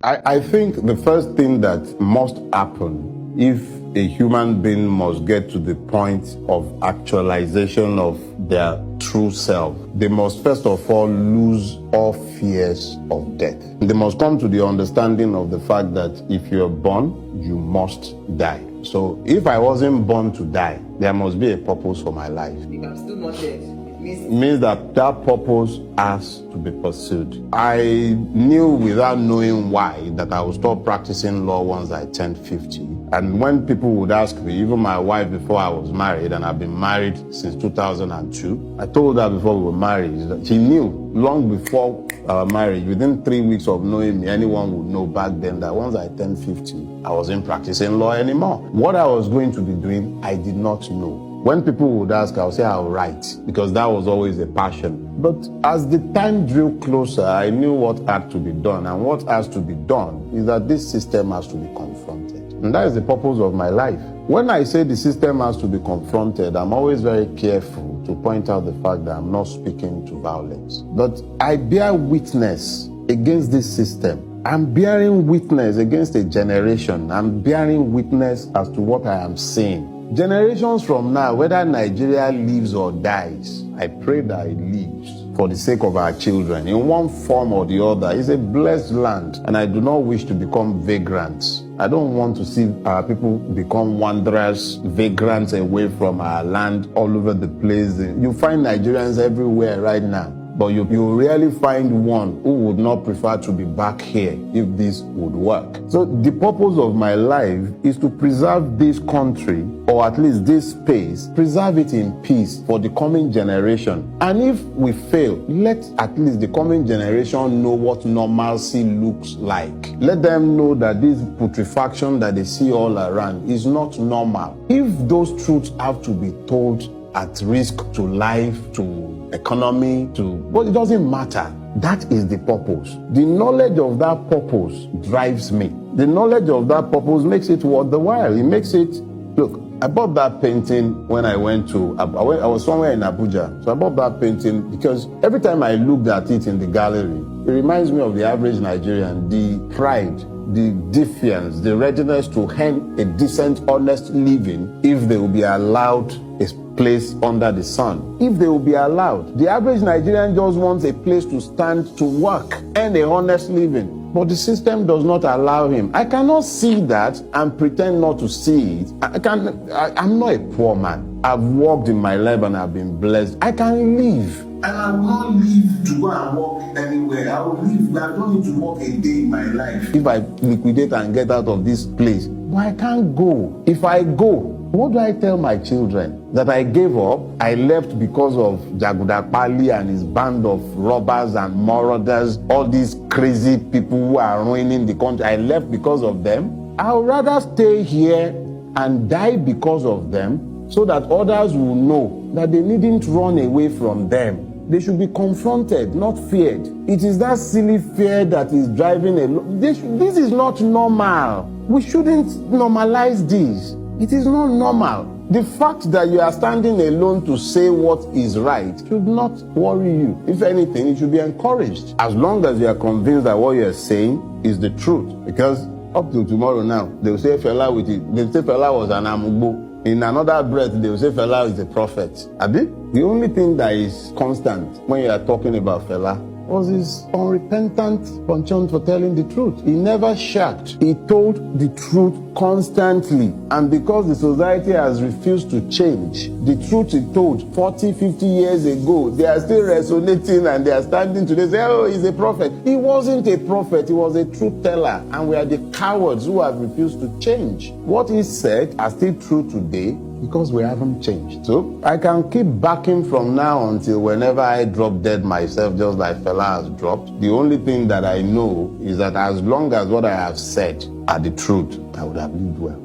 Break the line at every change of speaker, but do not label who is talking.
I think the first thing that must happen if a human being must get to the point of actualization of their true self, they must first of all lose all fears of death. They must come to the understanding of the fact that if you're born, you must die. So if I wasn't born to die, there must be a purpose for my life.
If I'm still not dead,
it means that purpose has to be pursued. I knew without knowing why that I would stop practicing law once I turned 50. And when people would ask me, even my wife before I was married, and I've been married since 2002, I told her before we were married that she knew long before our marriage, within 3 weeks of knowing me, anyone would know back then that once I turned 50, I wasn't practicing law anymore. What I was going to be doing, I did not know. When people would ask, I would say I'll write, because that was always a passion. But as the time drew closer, I knew what had to be done. And what has to be done is that this system has to be confronted. And that is the purpose of my life. When I say the system has to be confronted, I'm always very careful to point out the fact that I'm not speaking to violence. But I bear witness against this system. I'm bearing witness against a generation. I'm bearing witness as to what I am seeing. Generations from now, whether Nigeria lives or dies, I pray that it lives for the sake of our children. In one form or the other, it's a blessed land, and I do not wish to become vagrants. I don't want to see our people become wanderers, vagrants away from our land all over the place. You find Nigerians everywhere right now. But you rarely find one who would not prefer to be back here if this would work. So the purpose of my life is to preserve this country, or at least this space, preserve it in peace for the coming generation. And if we fail, let at least the coming generation know what normalcy looks like. Let them know that this putrefaction that they see all around is not normal. If those truths have to be told at risk to life, to economy, well, it doesn't matter. That is the purpose. The knowledge of that purpose drives me. The knowledge of that purpose makes it worth the while. It makes it, look, I bought that painting when I went to, I was somewhere in Abuja. So I bought that painting because every time I looked at it in the gallery, it reminds me of the average Nigerian, the pride, the defiance, the readiness to earn a decent, honest living if they will be allowed a place under the sun. If they will be allowed. The average Nigerian just wants a place to stand to work and a honest living. But the system does not allow him. I cannot see that and pretend not to see it. I'm not a poor man. I've worked in my life and I've been blessed. I can live. And I will not live to go and work anywhere. I will live. I don't need to work a day in my life. If I liquidate and get out of this place, but I can't go. If I go, what do I tell my children? That I gave up, I left because of Jaguda Pali and his band of robbers and marauders, all these crazy people who are ruining the country. I left because of them. I would rather stay here and die because of them so that others will know that they needn't run away from them. They should be confronted, not feared. It is that silly fear that is driving this is not normal. We shouldn't normalize this. It is not normal. The fact that you are standing alone to say what is right should not worry you. If anything, it should be encouraged. As long as you are convinced that what you are saying is the truth. Because up to tomorrow now, they will say Fela with it. They will say Fela was an amugbo. In another breath, they will say Fela is a prophet. Abi? The only thing that is constant when you are talking about Fela was his unrepentant penchant for telling the truth. He never shirked. He told the truth constantly. And because the society has refused to change, the truth he told 40, 50 years ago, they are still resonating and they are standing today say, oh, he's a prophet. He wasn't a prophet. He was a truth teller. And we are the cowards who have refused to change. What he said are still true today, because we haven't changed. So I can keep backing from now until whenever I drop dead myself, just like Fela has dropped. The only thing that I know is that as long as what I have said are the truth, I would have lived well.